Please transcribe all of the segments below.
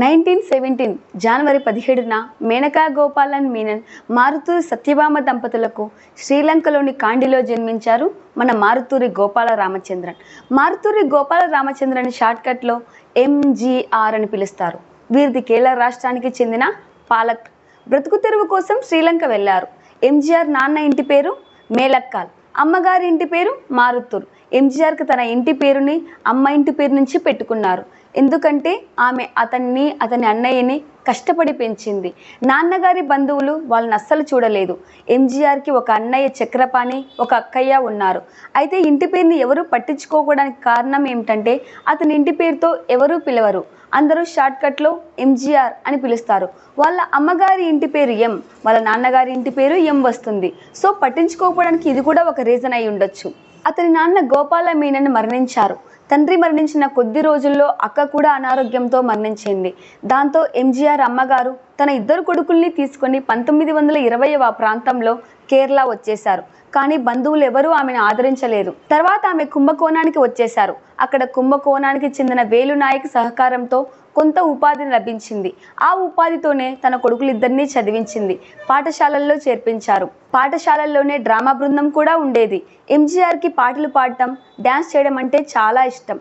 1917 జనవరి 17న మేనకా గోపాలన్ మీనన్ మారుతూరి సత్యభామ దంపతులకు శ్రీలంకలోని కాండిలో జన్మించారు మన మారుతూరి గోపాల రామచంద్రన్. మారుతూరి గోపాల రామచంద్రన్ షార్ట్కట్లో ఎంజీఆర్ అని పిలుస్తారు. వీరిది కేరళ రాష్ట్రానికి చెందిన పాలక్. బ్రతుకు తెరువు కోసం శ్రీలంక వెళ్లారు. ఎంజీఆర్ నాన్న ఇంటి పేరు మేలక్కాల్, అమ్మగారి ఇంటి పేరు మారుతూర్. ఎంజీఆర్కి తన ఇంటి పేరుని అమ్మ ఇంటి పేరు నుంచి పెట్టుకున్నారు. ఎందుకంటే ఆమె అతన్ని అతని అన్నయ్యని కష్టపడి పెంచింది. నాన్నగారి బంధువులు వాళ్ళని అస్సలు చూడలేదు. ఎంజీఆర్కి ఒక అన్నయ్య చక్రపాణి, ఒక అక్కయ్య ఉన్నారు. అయితే ఇంటి పేరుని ఎవరు పట్టించుకోవడానికి కారణం ఏమిటంటే అతని ఇంటి పేరుతో ఎవరూ పిలవరు. అందరూ షార్ట్కట్లో ఎంజీఆర్ అని పిలుస్తారు. వాళ్ళ అమ్మగారి ఇంటి పేరు ఎం, వాళ్ళ నాన్నగారి ఇంటి పేరు ఎం వస్తుంది. సో పట్టించుకోకపోవడానికి ఇది కూడా ఒక రీజన్ అయి ఉండొచ్చు. అతని నాన్న గోపాల మీనన్ మరణించారు. తండ్రి మరణించిన కొద్ది రోజుల్లో అక్క కూడా అనారోగ్యంతో మరణించింది. దాంతో ఎంజీఆర్ అమ్మగారు తన ఇద్దరు కొడుకుల్ని తీసుకొని 1920వ ప్రాంతంలో కేరళ వచ్చేశారు. కానీ బంధువులు ఎవరూ ఆమెను ఆదరించలేదు. తర్వాత ఆమె కుంభకోణానికి వచ్చేశారు. అక్కడ కుంభకోణానికి చెందిన వేలునాయక్ సహకారంతో కొంత ఉపాధి లభించింది. ఆ ఉపాధితోనే తన కొడుకులిద్దరినీ చదివించింది. పాఠశాలల్లో చేర్పించారు. పాఠశాలల్లోనే డ్రామా బృందం కూడా ఉండేది. ఎంజీఆర్కి పాటలు పాడటం, డ్యాన్స్ చేయడం అంటే చాలా ఇష్టం.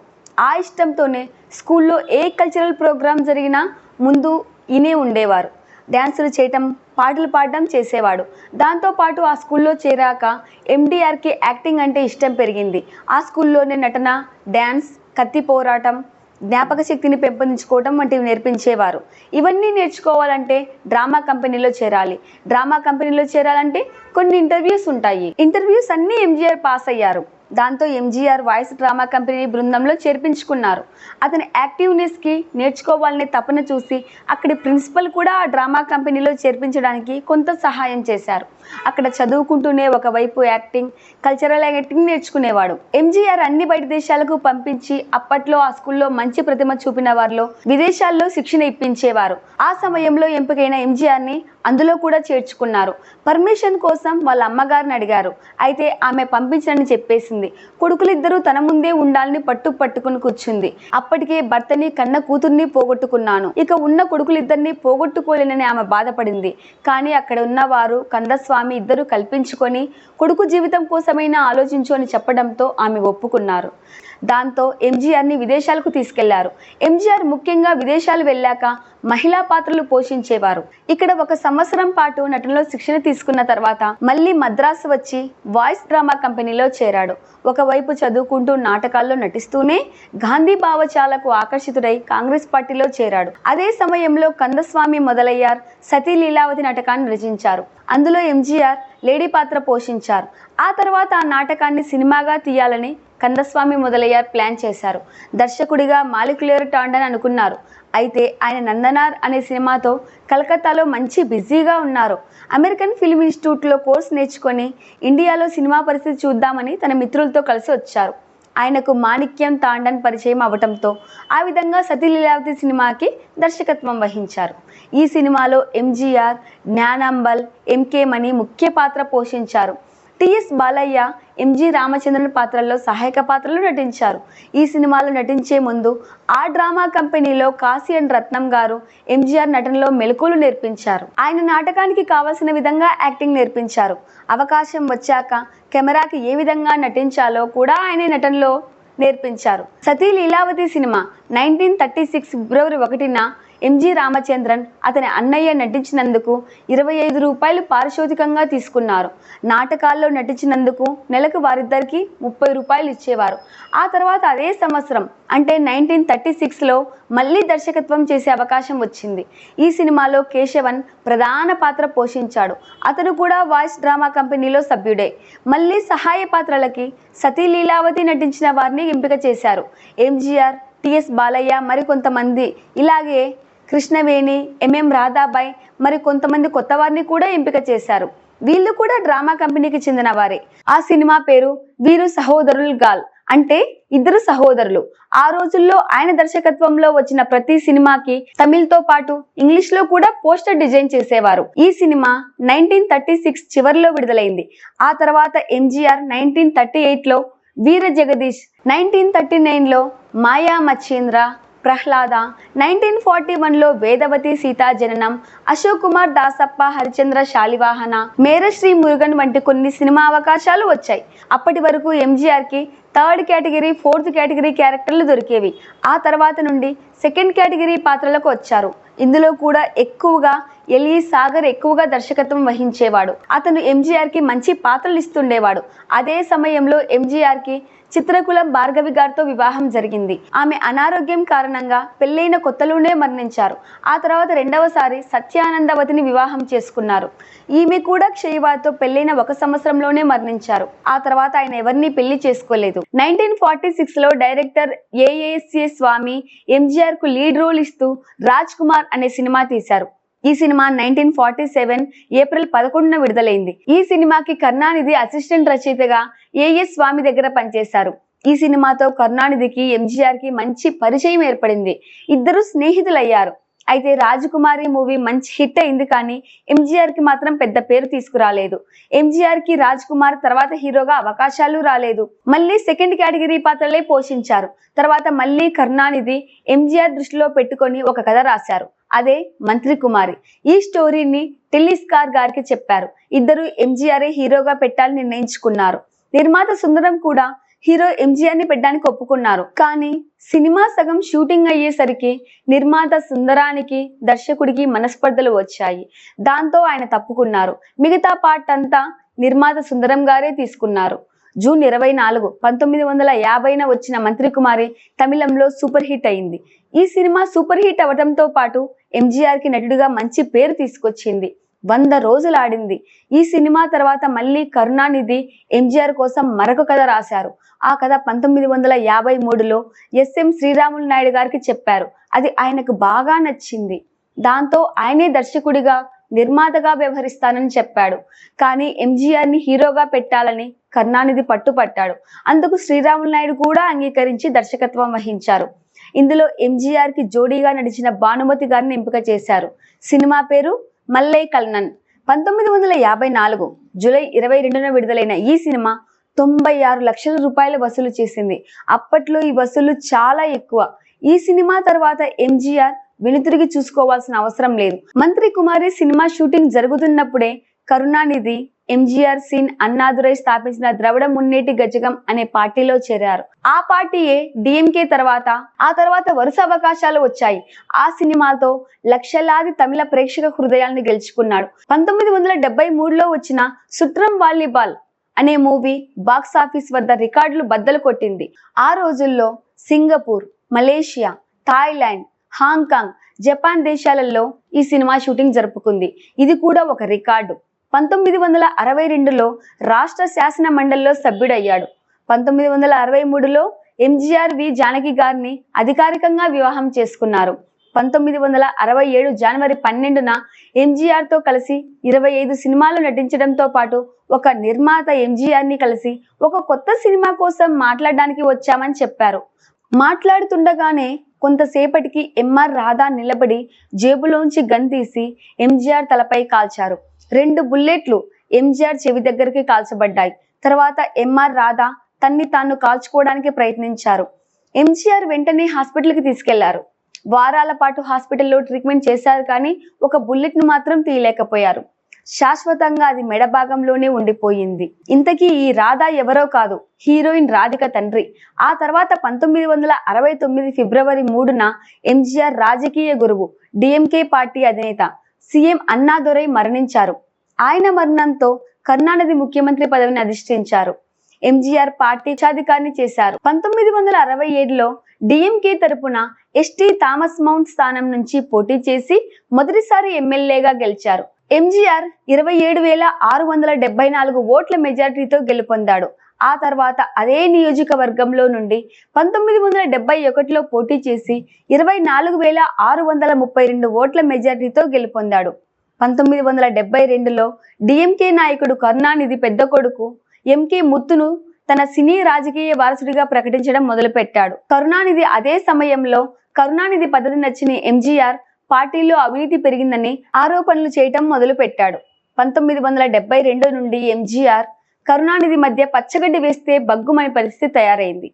ఆ ఇష్టంతోనే స్కూల్లో ఏ కల్చరల్ ప్రోగ్రాం జరిగినా ముందు ఈయనే ఉండేవారు. డ్యాన్సులు చేయటం, పాటలు పాడడం చేసేవాడు. దాంతోపాటు ఆ స్కూల్లో చేరాక ఎండీఆర్కి యాక్టింగ్ అంటే ఇష్టం పెరిగింది. ఆ స్కూల్లోనే నటన, డ్యాన్స్, కత్తి పోరాటం, జ్ఞాపక శక్తిని పెంపొందించుకోవడం వంటివి నేర్పించేవారు. ఇవన్నీ నేర్చుకోవాలంటే డ్రామా కంపెనీలో చేరాలి. డ్రామా కంపెనీలో చేరాలంటే కొన్ని ఇంటర్వ్యూస్ ఉంటాయి. ఇంటర్వ్యూస్ అన్నీ ఎంజీఆర్ పాస్ అయ్యారు. దాంతో ఎంజీఆర్ వాయిస్ డ్రామా కంపెనీ బృందంలో చేర్పించుకున్నారు. అతని యాక్టివ్నెస్కి, నేర్చుకోవాలనే తపన చూసి అక్కడి ప్రిన్సిపల్ కూడా ఆ డ్రామా కంపెనీలో చేర్పించడానికి కొంత సహాయం చేశారు. అక్కడ చదువుకుంటూనే ఒకవైపు యాక్టింగ్, కల్చరల్ యాక్టింగ్ నేర్చుకునేవాడు. ఎంజీఆర్ అన్ని బయట దేశాలకు పంపించి అప్పట్లో ఆ స్కూల్లో మంచి ప్రతిమ చూపిన వారిలో విదేశాల్లో శిక్షణ ఇప్పించేవారు. ఆ సమయంలో ఎంపికైన ఎంజీఆర్ని అందులో కూడా చేర్చుకున్నారు. పర్మిషన్ కోసం వాళ్ళ అమ్మగారిని అడిగారు. అయితే ఆమె పంపించనని చెప్పేసింది. కొడుకులిద్దరూ తన ముందే ఉండాలని పట్టుకుని కూర్చుంది. అప్పటికే భర్తని, కన్న కూతుర్ని పోగొట్టుకున్నాను, ఇక ఉన్న కొడుకులిద్దరిని పోగొట్టుకోలేనని ఆమె బాధపడింది. కానీ అక్కడ ఉన్నవారు కందస్వామి ఇద్దరు కల్పించుకొని కొడుకు జీవితం కోసమైనా ఆలోచించు అని చెప్పడంతో ఆమె ఒప్పుకున్నారు. దాంతో ఎంజీఆర్ని విదేశాలకు తీసుకెళ్లారు. ఎంజీఆర్ ముఖ్యంగా విదేశాలు వెళ్ళాక మహిళా పాత్రలు పోషించేవారు. ఇక్కడ 1 సంవత్సరం పాటు నటనలో శిక్షణ తీసుకున్న తర్వాత మళ్ళీ మద్రాసు వచ్చి వాయిస్ డ్రామా కంపెనీలో చేరాడు. ఒకవైపు చదువుకుంటూ నాటకాల్లో నటిస్తూనే గాంధీ భావజాలకు ఆకర్షితుడై కాంగ్రెస్ పార్టీలో చేరాడు. అదే సమయంలో కందస్వామి మొదలయ్యార్ సతీ లీలావతి నాటకాన్ని రచించారు. అందులో ఎంజీఆర్ లేడీ పాత్ర పోషించారు. ఆ తర్వాత ఆ నాటకాన్ని సినిమాగా తీయాలని కందస్వామి మొదలయ్యార్ ప్లాన్ చేశారు. దర్శకుడిగా మాలిక్యులర్ టాండన్ అనుకున్నారు. అయితే ఆయన నందనార్ అనే సినిమాతో కలకత్తాలో మంచి బిజీగా ఉన్నారు. అమెరికన్ ఫిల్మ్ ఇన్స్టిట్యూట్లో కోర్స్ నేర్చుకొని ఇండియాలో సినిమా పరిస్థితి చూద్దామని తన మిత్రులతో కలిసి వచ్చారు. ఆయనకు మాణిక్యం తాండన్ పరిచయం అవటంతో ఆ విధంగా సతీ లీలావతి సినిమాకి దర్శకత్వం వహించారు. ఈ సినిమాలో ఎంజీఆర్, జ్ఞానంబల్, ఎంకే మణి ముఖ్య పాత్ర పోషించారు. టిఎస్ బాలయ్య, ఎంజి రామచంద్రన్ పాత్రల్లో సహాయక పాత్రలు నటించారు. ఈ సినిమాలో నటించే ముందు ఆ డ్రామా కంపెనీలో కాశీ అండ్ రత్నం గారు ఎంజీఆర్ నటనలో మెలకువలు నేర్పించారు. ఆయన నాటకానికి కావలసిన విధంగా యాక్టింగ్ నేర్పించారు. అవకాశం వచ్చాక కెమెరాకి ఏ విధంగా నటించాలో కూడా ఆయన నటనలో నేర్పించారు. సతీ లీలావతి సినిమా 1936 ఫిబ్రవరి 1న ఎంజి రామచంద్రన్ అతని అన్నయ్య నటించినందుకు ₹25 పారితోషికంగా తీసుకున్నారు. నాటకాల్లో నటించినందుకు నెలకు వారిద్దరికి ₹30 ఇచ్చేవారు. ఆ తర్వాత అదే సంవత్సరం అంటే 1936లో మళ్ళీ దర్శకత్వం చేసే అవకాశం వచ్చింది. ఈ సినిమాలో కేశవన్ ప్రధాన పాత్ర పోషించాడు. అతను కూడా వాయిస్ డ్రామా కంపెనీలో సభ్యుడే. మళ్ళీ సహాయ పాత్రలకి సతీ లీలావతి నటించిన వారిని ఎంపిక చేశారు. ఎంజీఆర్, టిఎస్ బాలయ్య, మరికొంతమంది, ఇలాగే కృష్ణవేణి, ఎంఎం రాధాబాయ్, మరి కొంతమంది కొత్త వారిని కూడా ఎంపిక చేశారు. వీళ్ళు కూడా డ్రామా కంపెనీకి చెందిన వారే. ఆ సినిమా పేరు వీరు సహోదరుల్ గాల్, అంటే ఇద్దరు సహోదరులు. ఆ రోజుల్లో ఆయన దర్శకత్వంలో వచ్చిన ప్రతి సినిమాకి తమిళ్తో పాటు ఇంగ్లీష్ లో కూడా పోస్టర్ డిజైన్ చేసేవారు. ఈ సినిమా 1936 చివరిలో విడుదలైంది. ఆ తర్వాత ఎంజీఆర్ 1938లో వీర జగదీష్, 1939లో మాయా మచ్చేంద్ర, ప్రహ్లాద, 1941లో వేదవతి సీతా జననం, అశోక్ కుమార్ దాసప్ప, హరిచంద్ర శాలివాహన, మేరశ్రీ మురుగన్ వంటి కొన్ని సినిమా అవకాశాలు వచ్చాయి. అప్పటి వరకు ఎంజీఆర్కి థర్డ్ కేటగిరీ, ఫోర్త్ కేటగిరీ క్యారెక్టర్లు దొరికేవి. ఆ తర్వాత నుండి సెకండ్ కేటగిరీ పాత్రలకు వచ్చారు. ఇందులో కూడా ఎక్కువగా ఎల్ఈ సాగర్ ఎక్కువగా దర్శకత్వం వహించేవాడు. అతను ఎంజీఆర్కి మంచి పాత్రలు ఇస్తుండేవాడు. అదే సమయంలో ఎంజీఆర్కి చిత్రకులం భార్గవి గారితో వివాహం జరిగింది. ఆమె అనారోగ్యం కారణంగా పెళ్ళైన కొత్తలోనే మరణించారు. ఆ తర్వాత రెండవసారి సత్యానందవతిని వివాహం చేసుకున్నారు. ఈమె కూడా క్షయవాతో పెళ్ళైన 1 సంవత్సరంలోనే మరణించారు. ఆ తర్వాత ఆయన ఎవరిని పెళ్లి చేసుకోలేదు. 1946లో డైరెక్టర్ ఏఏఎస్ఏ స్వామి ఎంజీఆర్ కు లీడ్ రోల్ ఇస్తూ రాజ్ కుమార్ అనే సినిమా తీశారు. ఈ సినిమా 1947 ఏప్రిల్ 11న విడుదలైంది. ఈ సినిమాకి కరుణానిధి అసిస్టెంట్ రచయితగా ఏఎస్ స్వామి దగ్గర పనిచేశారు. ఈ సినిమాతో కరుణానిధికి ఎంజీఆర్కి మంచి పరిచయం ఏర్పడింది. ఇద్దరు స్నేహితులయ్యారు. అయితే రాజకుమారి మూవీ మంచి హిట్ అయింది, కానీ ఎంజీఆర్కి మాత్రం పెద్ద పేరు తీసుకురాలేదు. ఎంజీఆర్కి రాజ్ కుమార్ తర్వాత హీరోగా అవకాశాలు రాలేదు. మళ్ళీ సెకండ్ కేటగిరీ పాత్రలే పోషించారు. తర్వాత మళ్ళీ కరుణానిధి ఎంజీఆర్ దృష్టిలో పెట్టుకొని ఒక కథ రాశారు. అదే మంత్రి కుమారి. ఈ స్టోరీని టెలిస్కార్ గారికి చెప్పారు. ఇద్దరు ఎంజీఆర్ హీరోగా పెట్టాలని నిర్ణయించుకున్నారు. నిర్మాత సుందరం కూడా హీరో ఎంజీఆర్ ని పెట్టడానికి ఒప్పుకున్నారు. కానీ సినిమా సగం షూటింగ్ అయ్యేసరికి నిర్మాత సుందరానికి దర్శకుడికి మనస్పర్ధలు వచ్చాయి. దాంతో ఆయన తప్పుకున్నారు. మిగతా పార్ట్ అంతా నిర్మాత సుందరం గారే తీసుకున్నారు. జూన్ 24, 1950న వచ్చిన మంత్రి కుమారి తమిళంలో సూపర్ హిట్ అయింది. ఈ సినిమా సూపర్ హిట్ అవడంతో పాటు ఎంజీఆర్కి నటుడిగా మంచి పేరు తీసుకొచ్చింది. 100 రోజులు ఆడింది. ఈ సినిమా తర్వాత మళ్ళీ కరుణానిధి ఎంజీఆర్ కోసం మరొక కథ రాశారు. ఆ కథ 1953లో ఎస్ఎం శ్రీరాములు నాయుడు గారికి చెప్పారు. అది ఆయనకు బాగా నచ్చింది. దాంతో ఆయనే దర్శకుడిగా నిర్మాతగా వ్యవహరిస్తానని చెప్పాడు. కానీ ఎంజీఆర్ని హీరోగా పెట్టాలని కరుణానిధి పట్టుపట్టాడు. అందుకు శ్రీరాములు నాయుడు కూడా అంగీకరించి దర్శకత్వం వహించారు. ఇందులో ఎంజీఆర్కి జోడీగా నడిచిన భానుమతి గారిని ఎంపిక చేశారు. సినిమా పేరు మల్లై కల్నన్. 1954 జూలై 22న విడుదలైన ఈ సినిమా 96 లక్షల రూపాయలు వసూలు చేసింది. అప్పట్లో ఈ వసూలు చాలా ఎక్కువ. ఈ సినిమా తర్వాత ఎంజీఆర్ వెనుతిరిగి చూసుకోవాల్సిన అవసరం లేదు. మంత్రి కుమారి సినిమా షూటింగ్ జరుగుతున్నప్పుడే కరుణానిధి ఎంజీఆర్ సీన్ అన్నాదురై స్థాపించిన ద్రవిడ మున్నేటి గజగం అనే పార్టీలో చేరారు. ఆ పార్టీయే డిఎంకే ఆ తర్వాత వరుస అవకాశాలు వచ్చాయి. ఆ సినిమాతో లక్షలాది తమిళ ప్రేక్షక హృదయాల్ని గెలుచుకున్నాడు. 1973లో వచ్చిన సుట్రం వాలీబాల్ అనే మూవీ బాక్స్ ఆఫీస్ వద్ద రికార్డులు బద్దలు కొట్టింది. ఆ రోజుల్లో Singapore, Malaysia, Thailand, Hong Kong, Japan దేశాలలో ఈ సినిమా షూటింగ్ జరుపుకుంది. ఇది కూడా ఒక రికార్డు. 1962లో రాష్ట్ర శాసన మండలిలో సభ్యుడయ్యాడు. 1963లో ఎంజీఆర్ వి జానకి గారిని అధికారికంగా వివాహం చేసుకున్నారు. 1967 జనవరి 12న ఎంజీఆర్తో కలిసి 25 సినిమాలు నటించడంతో పాటు ఒక నిర్మాత ఎంజీఆర్ని కలిసి ఒక కొత్త సినిమా కోసం మాట్లాడడానికి వచ్చామని చెప్పారు. మాట్లాడుతుండగానే కొంతసేపటికి ఎంఆర్ రాధా నిలబడి జేబులోంచి గన్ తీసి ఎంజీఆర్ తలపై కాల్చారు. 2 బుల్లెట్లు ఎంజీఆర్ చెవి దగ్గరికి కాల్చబడ్డాయి. తర్వాత ఎంఆర్ రాధా తన్ని తాను కాల్చుకోవడానికి ప్రయత్నించారు. ఎంజీఆర్ వెంటనే హాస్పిటల్కి తీసుకెళ్లారు. వారాల పాటు హాస్పిటల్లో ట్రీట్మెంట్ చేశారు, కానీ ఒక బుల్లెట్ ను మాత్రం తీయలేకపోయారు. శాశ్వతంగా అది మెడ భాగంలోనే ఉండిపోయింది. ఇంతకీ ఈ రాధా ఎవరో కాదు, హీరోయిన్ రాధిక తండ్రి. ఆ తర్వాత 1969 ఫిబ్రవరి 3న ఎంజీఆర్ రాజకీయ గురువు, డిఎంకే పార్టీ అధినేత సీఎం అన్నాదురై మరణించారు. ఆయన మరణంతో కరుణానిధి ముఖ్యమంత్రి పదవిని అధిష్ఠించారు. ఎంజీఆర్ పార్టీ అధికారిని చేశారు. 1967లో డిఎంకే తరపున ఎస్టీ థామస్ మౌంట్ స్థానం నుంచి పోటీ చేసి మొదటిసారి ఎమ్మెల్యేగా గెలిచారు. ఎంజీఆర్ 27,674 ఓట్ల మెజారిటీతో గెలుపొందాడు. ఆ తర్వాత అదే నియోజకవర్గంలో నుండి 1971లో పోటీ చేసి 24,632 ఓట్ల మెజారిటీతో గెలుపొందాడు. 1972లో డిఎంకే నాయకుడు కరుణానిధి పెద్ద కొడుకు ఎంకే ముత్తును తన సినీ రాజకీయ వారసుడిగా ప్రకటించడం మొదలుపెట్టాడు. అదే సమయంలో కరుణానిధి పద్ధతి నచ్చిన ఎంజీఆర్ పార్టీలో అవినీతి పెరిగిందని ఆరోపణలు చేయటం మొదలుపెట్టాడు. 1972 నుండి ఎంజీఆర్ కరుణానిధి మధ్య పచ్చగడ్డి వేస్తే బగ్గుమని పరిస్థితి తయారైంది.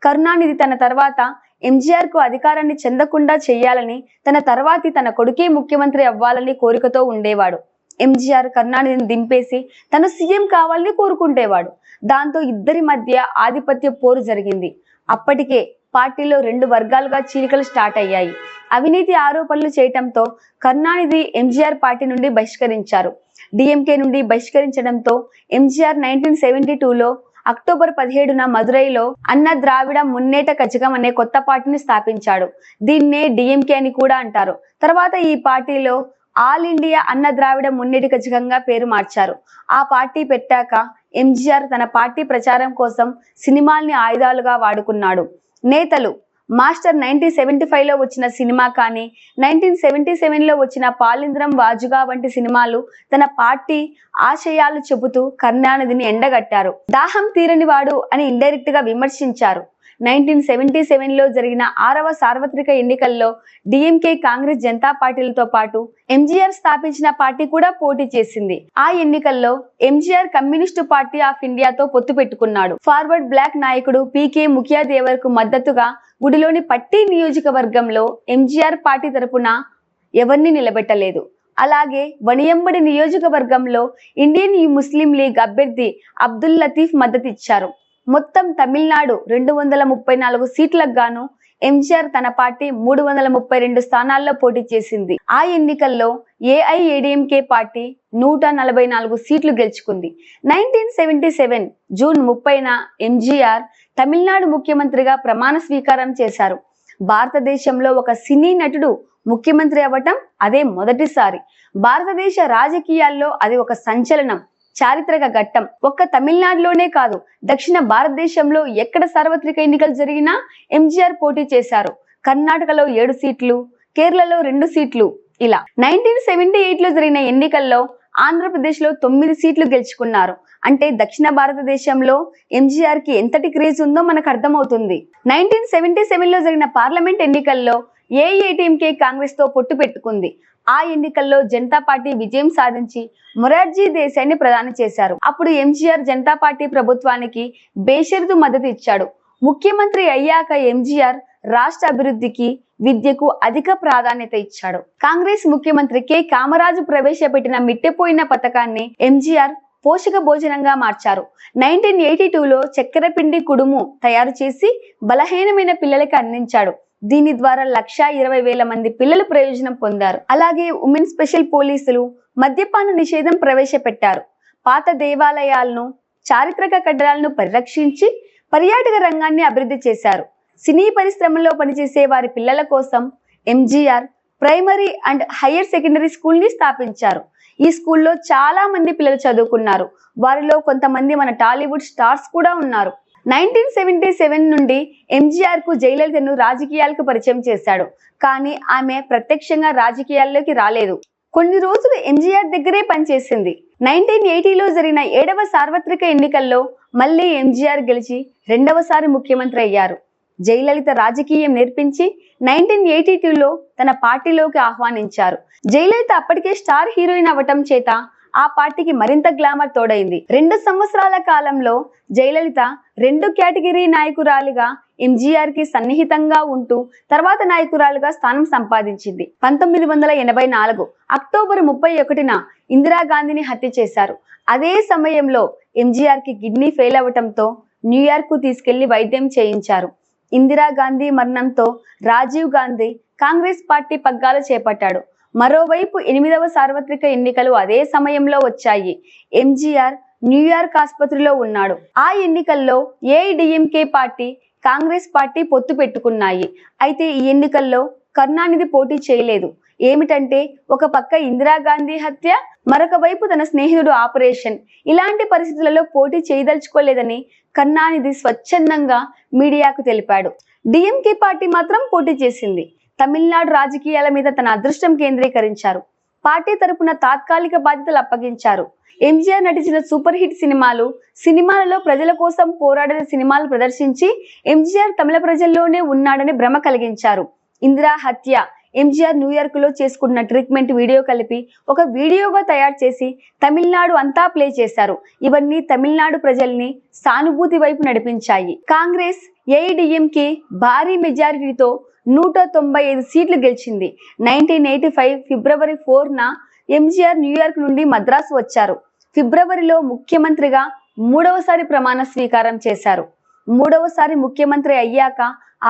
కరుణానిధి తన తర్వాత ఎంజీఆర్ కు అధికారాన్ని చెందకుండా చేయాలని, తన తర్వాతి తన కొడుకే ముఖ్యమంత్రి అవ్వాలని కోరికతో ఉండేవాడు. ఎంజీఆర్ కరుణానిధిని దింపేసి తను సీఎం కావాలని కోరుకుంటేవాడు. దాంతో ఇద్దరి మధ్య ఆధిపత్య పోరు జరిగింది. అప్పటికే పార్టీలో 2 వర్గాలుగా చీలికలు స్టార్ట్ అయ్యాయి. అవినీతి ఆరోపణలు చేయటంతో కరుణానిధి ఎంజీఆర్ పార్టీ నుండి బహిష్కరించారు. డిఎంకే నుండి బహిష్కరించడంతో ఎంజీఆర్ 1972లో అక్టోబర్ 17న మదురైలో అన్న ద్రావిడ మున్నేట కజగం అనే కొత్త పార్టీని స్థాపించాడు. దీన్నే డిఎంకే అని కూడా అంటారు. తర్వాత ఈ పార్టీలో ఆల్ ఇండియా అన్న ద్రావిడ మున్నేటి కజగంగా పేరు మార్చారు. ఆ పార్టీ పెట్టాక ఎంజీఆర్ తన పార్టీ ప్రచారం కోసం సినిమాల్ని ఆయుధాలుగా వాడుకున్నాడు. నేతలు మాస్టర్ 1975లో వచ్చిన సినిమా కానీ, 1977లో వచ్చిన పాలింద్రం వాజుగా వంటి సినిమాలు తన పార్టీ ఆశయాలు చెబుతూ కరుణానిధిని ఎండగట్టారు. దాహం తీరని వాడు అని ఇండైరెక్ట్ గా విమర్శించారు. 1977లో జరిగిన 6వ సార్వత్రిక ఎన్నికల్లో డిఎంకే, కాంగ్రెస్, జనతా పార్టీలతో పాటు ఎంజీఆర్ స్థాపించిన పార్టీ కూడా పోటీ చేసింది. ఆ ఎన్నికల్లో ఎంజీఆర్ కమ్యూనిస్టు పార్టీ ఆఫ్ ఇండియాతో పొత్తు పెట్టుకున్నాడు. ఫార్వర్డ్ బ్లాక్ నాయకుడు పీకే ముఖ్యాదేవర్ కు మద్దతుగా గుడిలోని పట్టీ నియోజకవర్గంలో ఎంజీఆర్ పార్టీ తరపున ఎవరిని నిలబెట్టలేదు. అలాగే వనియంబడి నియోజకవర్గంలో ఇండియన్ ముస్లిం లీగ్ అభ్యర్థి అబ్దుల్ లతీఫ్ మద్దతు ఇచ్చారు. మొత్తం తమిళనాడు 234 సీట్లకు గాను ఎంజీఆర్ తన పార్టీ 332 స్థానాల్లో పోటీ చేసింది. ఆ ఎన్నికల్లో ఏఐఏడీఎంకే పార్టీ 144 సీట్లు గెలుచుకుంది. 1977 జూన్ 30న ఎంజీఆర్ తమిళనాడు ముఖ్యమంత్రిగా ప్రమాణ స్వీకారం చేశారు. భారతదేశంలో ఒక సినీ నటుడు ముఖ్యమంత్రి అవ్వటం అదే మొదటిసారి. భారతదేశ రాజకీయాల్లో అది ఒక సంచలనం, చారిత్రక ఘట్టం. ఒక్క తమిళనాడులోనే కాదు, దక్షిణ భారతదేశంలో ఎక్కడ సార్వత్రిక ఎన్నికలు జరిగినా ఎంజీఆర్ పోటీ చేశారు. కర్ణాటకలో 7 సీట్లు, కేరళలో 2 సీట్లు. ఇలా 1978లో జరిగిన ఎన్నికల్లో ఆంధ్రప్రదేశ్ లో 9 సీట్లు గెలుచుకున్నారు. అంటే దక్షిణ భారతదేశంలో ఎంజీఆర్ కి ఎంతటి క్రేజ్ ఉందో మనకు అర్థమవుతుంది. 1977లో జరిగిన పార్లమెంట్ ఎన్నికల్లో ఏఐఏడీఎంకే కాంగ్రెస్ తో పొత్తు పెట్టుకుంది. ఆ ఎన్నికల్లో జనతా పార్టీ విజయం సాధించి మొరార్జీ దేశాయిని ప్రధాని చేశారు. అప్పుడు ఎంజీఆర్ జనతా పార్టీ ప్రభుత్వానికి బేషరతు మద్దతు ఇచ్చాడు. ముఖ్యమంత్రి అయ్యాక ఎంజీఆర్ రాష్ట్ర అభివృద్ధికి, విద్యకు అధిక ప్రాధాన్యత ఇచ్చాడు. కాంగ్రెస్ ముఖ్యమంత్రి కె కామరాజు ప్రవేశపెట్టిన మిట్టెపోయిన పథకాన్ని ఎంజీఆర్ పోషక భోజనంగా మార్చారు. 1982లో చక్కెర పిండి కుడుము తయారు చేసి బలహీనమైన పిల్లలకి అందించాడు. దీని ద్వారా 1,20,000 మంది పిల్లలు ప్రయోజనం పొందారు. అలాగే ఉమెన్ స్పెషల్ పోలీసులు మద్యపాన నిషేధం ప్రవేశపెట్టారు. పాత దేవాలయాలను, చారిత్రక కట్టడాలను పరిరక్షించి పర్యాటక రంగాన్ని అభివృద్ధి చేశారు. సినీ పరిశ్రమలో పనిచేసే వారి పిల్లల కోసం MGR primary and higher secondary school ని స్థాపించారు. ఈ స్కూల్లో చాలా మంది పిల్లలు చదువుకున్నారు. వారిలో కొంతమంది మన టాలీవుడ్ స్టార్స్ కూడా ఉన్నారు. 1977 నుండి ఎంజీఆర్ కు జయలలితను రాజకీయాలకు పరిచయం చేశాడు. కానీ ఆమె ప్రత్యక్షంగా రాజకీయాల్లోకి రాలేదు. కొన్ని రోజులు ఎంజీఆర్ దగ్గరే పనిచేసింది. 1980లో జరిగిన 7వ సార్వత్రిక ఎన్నికల్లో మళ్ళీ ఎంజీఆర్ గెలిచి 2వసారి ముఖ్యమంత్రి అయ్యారు. జయలలిత రాజకీయం నేర్పించి 1982లో తన పార్టీలోకి ఆహ్వానించారు. జయలలిత అప్పటికే స్టార్ హీరోయిన్ అవ్వటం చేత ఆ పార్టీకి మరింత గ్లామర్ తోడైంది. 2 సంవత్సరాల కాలంలో జయలలిత 2 కేటగిరీ నాయకురాలిగా ఎంజీఆర్ కి సన్నిహితంగా ఉంటూ తర్వాత నాయకురాలుగా స్థానం సంపాదించింది. 1984 అక్టోబర్ 31న ఇందిరాగాంధీని హత్య చేశారు. అదే సమయంలో ఎంజీఆర్ కి కిడ్నీ ఫెయిల్ అవ్వటంతో న్యూయార్క్ కు తీసుకెళ్లి వైద్యం చేయించారు. ఇందిరాగాంధీ మరణంతో రాజీవ్ గాంధీ కాంగ్రెస్ పార్టీ పగ్గాలు చేపట్టాడు. మరోవైపు 8వ సార్వత్రిక ఎన్నికలు అదే సమయంలో వచ్చాయి. ఎంజీఆర్ న్యూయార్క్ ఆసుపత్రిలో ఉన్నాడు. ఆ ఎన్నికల్లో ఏఐడీఎంకే పార్టీ, కాంగ్రెస్ పార్టీ పొత్తు పెట్టుకున్నాయి. అయితే ఈ ఎన్నికల్లో కరుణానిధి పోటీ చేయలేదు. ఏమిటంటే, ఒక పక్క ఇందిరాగాంధీ హత్య, మరొక వైపు తన స్నేహితుడు ఆపరేషన్. ఇలాంటి పరిస్థితులలో పోటీ చేయదలుచుకోలేదని కరుణానిధి స్వచ్ఛందంగా మీడియాకు తెలిపాడు. డిఎంకే పార్టీ మాత్రం పోటీ చేసింది. తమిళనాడు రాజకీయాల మీద తన అదృష్టం కేంద్రీకరించారు. పార్టీ తరపున తాత్కాలిక బాధ్యతలు అప్పగించారు. ఎంజీఆర్ నటించిన సూపర్ హిట్ సినిమాలలో ప్రజల కోసం పోరాడిన సినిమాలు ప్రదర్శించి ఎంజీఆర్ తమిళ ప్రజల్లోనే ఉన్నాడని భ్రమ కలిగించారు. ఇందిరా హత్య, ఎంజీఆర్ న్యూయార్క్ లో చేసుకున్న ట్రీట్మెంట్ వీడియో కలిపి ఒక వీడియోగా తయారు చేసి తమిళనాడు అంతా ప్లే చేశారు. ఇవన్నీ తమిళనాడు ప్రజల్ని సానుభూతి వైపు నడిపించాయి. కాంగ్రెస్ ఏఐడిఎంకే భారీ మెజారిటీతో 195 సీట్లు గెలిచింది. 1985 ఫిబ్రవరి 4న ఎంజీఆర్ న్యూయార్క్ నుండి మద్రాసు వచ్చారు. ఫిబ్రవరిలో ముఖ్యమంత్రిగా మూడవసారి ప్రమాణ స్వీకారం చేశారు. మూడవసారి ముఖ్యమంత్రి అయ్యాక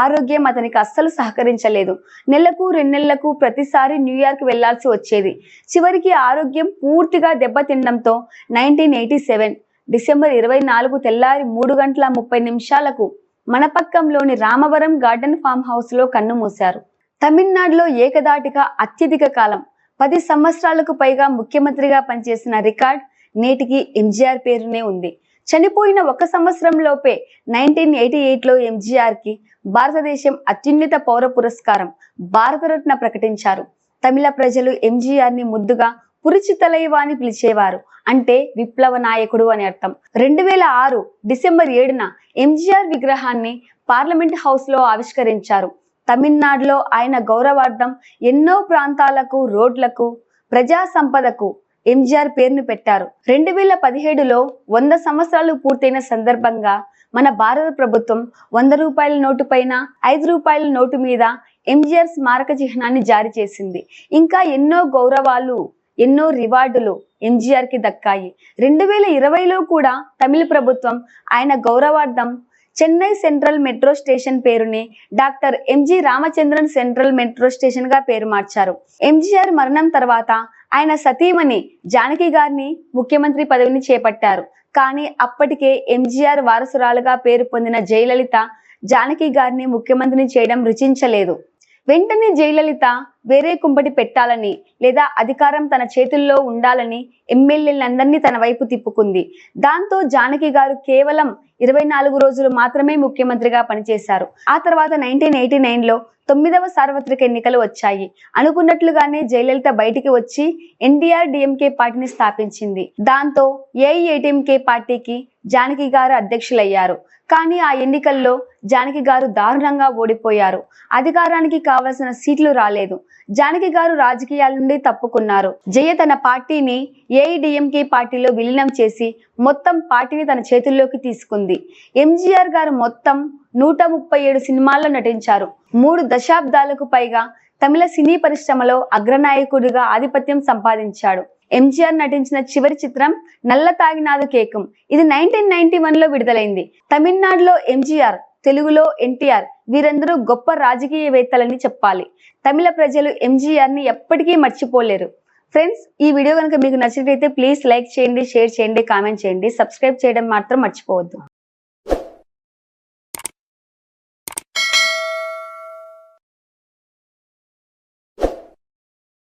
ఆరోగ్యం అతనికి అస్సలు సహకరించలేదు. నెలకు 2 నెలలకు ప్రతిసారి న్యూయార్క్ వెళ్లాల్సి వచ్చేది. చివరికి ఆరోగ్యం పూర్తిగా దెబ్బతినడంతో 1987 డిసెంబర్ 24 తెల్లారి 3:30 మనపక్కంలోని రామవరం గార్డెన్ ఫామ్ హౌస్ లో కన్ను మూశారు. తమిళనాడులో ఏకదాటిగా అత్యధిక కాలం 10 సంవత్సరాలకు పైగా ముఖ్యమంత్రిగా పనిచేసిన రికార్డ్ నేటికి ఎంజీఆర్ పేరునే ఉంది. చనిపోయిన 1 సంవత్సరంలోపే 1988లో ఎంజీఆర్ కి భారతదేశం అత్యున్నత పౌర పురస్కారం భారతరత్న ప్రకటించారు. తమిళ ప్రజలు ఎంజీఆర్ ని ముద్దుగా పురిచి తలైవా అని పిలిచేవారు. అంటే విప్లవ నాయకుడు అని అర్థం. 2006 డిసెంబర్ 7న ఎంజీఆర్ విగ్రహాన్ని పార్లమెంట్ హౌస్ లో ఆవిష్కరించారు. తమిళనాడులో ఆయన గౌరవార్థం ఎన్నో ప్రాంతాలకు, రోడ్లకు, ప్రజా సంపదకు ఎంజీఆర్ పేరును పెట్టారు. 2017లో 100 సంవత్సరాలు పూర్తయిన సందర్భంగా మన భారత ప్రభుత్వం 100 రూపాయల నోటు పైన 5 రూపాయల నోటు మీద ఎంజీఆర్ స్మారక చిహ్నాన్ని జారీ చేసింది. ఇంకా ఎన్నో గౌరవాలు, ఎన్నో రివార్డులు ఎంజీఆర్ కి దక్కాయి. 2020లో కూడా తమిళ ప్రభుత్వం ఆయన గౌరవార్థం చెన్నై సెంట్రల్ మెట్రో స్టేషన్ పేరుని doctor MG Ramachandran central metro station గా పేరు మార్చారు. ఎంజీఆర్ మరణం తర్వాత ఆయన సతీమణి జానకి గారిని ముఖ్యమంత్రి పదవిని చేపట్టారు. కానీ అప్పటికే ఎంజీఆర్ వారసురాలుగా పేరు పొందిన జయలలిత జానకి గారిని ముఖ్యమంత్రిని చేయడం రుచించలేదు. వెంటనే జయలలిత వేరే కుంపటి పెట్టాలని లేదా అధికారం తన చేతుల్లో ఉండాలని ఎమ్మెల్యేలందరినీ తన వైపు తిప్పుకుంది. దాంతో జానకి గారు కేవలం 24 రోజులు మాత్రమే ముఖ్యమంత్రిగా పనిచేశారు. ఆ తర్వాత 1989లో 9వ సార్వత్రిక ఎన్నికలు వచ్చాయి. అనుకున్నట్లుగానే జయలలిత బయటికి వచ్చి ఎన్డీఆర్ డిఎంకే పార్టీని స్థాపించింది. దాంతో ఏఐఏడీఎంకే పార్టీకి జానకి గారు అధ్యక్షులయ్యారు. కానీ ఆ ఎన్నికల్లో జానకి గారు దారుణంగా ఓడిపోయారు. అధికారానికి కావలసిన సీట్లు రాలేదు. జానకి గారు రాజకీయాల నుండి తప్పుకున్నారు. జయ తన పార్టీని ఏఐడిఎంకే పార్టీలో విలీనం చేసి మొత్తం పార్టీని తన చేతుల్లోకి తీసుకుంది. ఎంజీఆర్ గారు మొత్తం 137 సినిమాల్లో నటించారు. 3 దశాబ్దాలకు పైగా తమిళ సినీ పరిశ్రమలో అగ్రనాయకుడిగా ఆధిపత్యం సంపాదించాడు. ఎంజీఆర్ నటించిన చివరి చిత్రం నల్ల తాగినాదు కేకం. ఇది 1991లో విడుదలైంది. తమిళనాడులో ఎంజీఆర్, తెలుగులో ఎన్టీఆర్ వీరందరూ గొప్ప రాజకీయవేత్తలని చెప్పాలి. తమిళ ప్రజలు ఎంజీఆర్ ని ఎప్పటికీ మర్చిపోలేరు. ఫ్రెండ్స్, ఈ వీడియో కనుక మీకు నచ్చినట్లయితే ప్లీజ్ లైక్ చేయండి, షేర్ చేయండి, కామెంట్ చేయండి. సబ్స్క్రైబ్ చేయడం మాత్రం మర్చిపోవద్దు.